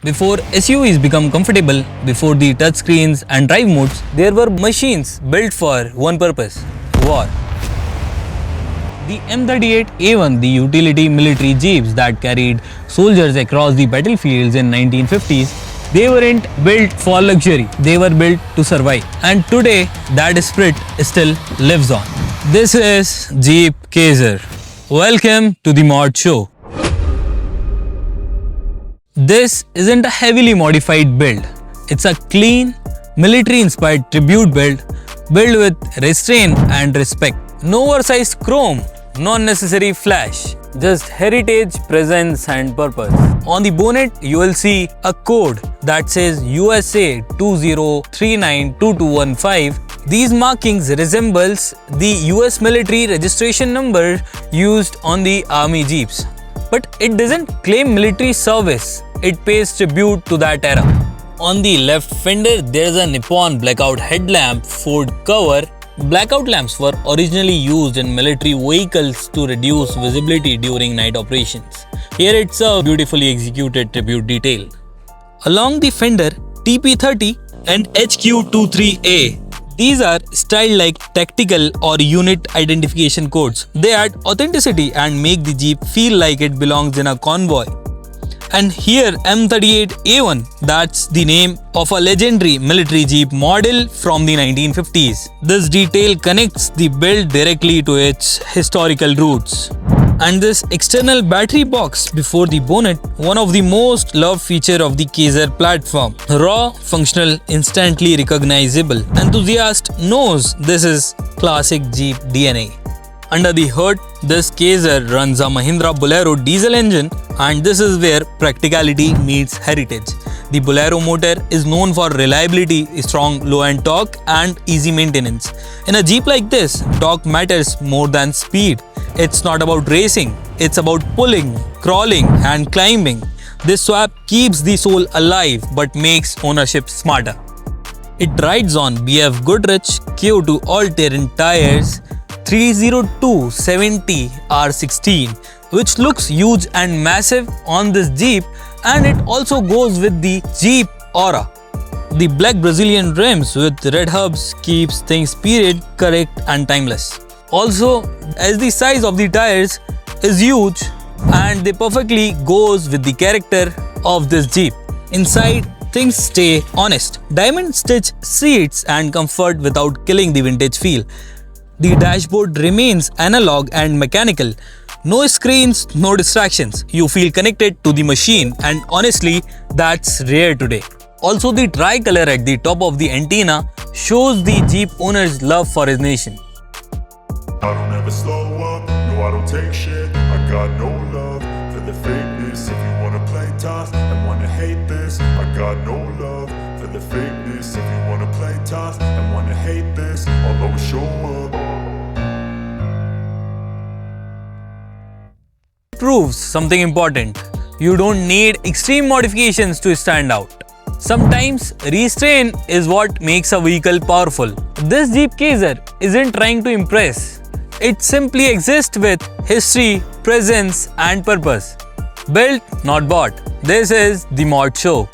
Before SUVs become comfortable, before the touchscreens and drive modes, there were machines built for one purpose: war. The M38A1, the utility military jeeps that carried soldiers across the battlefields in 1950s, they weren't built for luxury, they were built to survive. And today, that spirit still lives on. This is Jeep Kaiser. Welcome to the Mod Show. This isn't a heavily modified build. It's a clean, military-inspired tribute build built with restraint and respect. No oversized chrome, no unnecessary flash, just heritage, presence and purpose. On the bonnet, you will see a code that says USA 20392215. These markings resembles the US military registration number used on the army jeeps. But it doesn't claim military service, it pays tribute to that era. On the left fender, there is a Nippon blackout headlamp Ford cover. Blackout lamps were originally used in military vehicles to reduce visibility during night operations. Here it's a beautifully executed tribute detail. Along the fender, TP30 and HQ23A. These are styled like tactical or unit identification codes. They add authenticity and make the Jeep feel like it belongs in a convoy. And here M38A1, that's the name of a legendary military Jeep model from the 1950s. This detail connects the build directly to its historical roots. And this external battery box before the bonnet, one of the most loved feature of the Kaiser platform. Raw, functional, instantly recognizable. Enthusiast knows this is classic Jeep DNA. Under the hood, this Kaiser runs a Mahindra Bolero diesel engine, and this is where practicality meets heritage. The Bolero motor is known for reliability, strong low-end torque and easy maintenance. In a Jeep like this, torque matters more than speed. It's not about racing, it's about pulling, crawling and climbing. This swap keeps the soul alive but makes ownership smarter. It rides on BF Goodrich KO2 all-terrain tires 302/70 R16, which looks huge and massive on this Jeep, and it also goes with the Jeep aura. The black Brazilian rims with red hubs keeps things period correct and timeless. Also, as the size of the tires is huge and they perfectly goes with the character of this Jeep. Inside, things stay honest. Diamond stitch seats and comfort without killing the vintage feel. The dashboard remains analog and mechanical. No screens, no distractions. You feel connected to the machine, and honestly, that's rare today. Also, the tricolor at the top of the antenna shows the Jeep owner's love for his nation. I don't ever slow up, no I don't take shit. I got no love for the fakeness. If you wanna play tough and wanna hate this, I got no love for the fakeness. If you wanna play tough and wanna hate this, I'll always show up. Proves something important. You don't need extreme modifications to stand out. Sometimes restraint is what makes a vehicle powerful. This Jeep Kaiser isn't trying to impress. It simply exists with history, presence and purpose. Built, not bought. This is the Mod Show.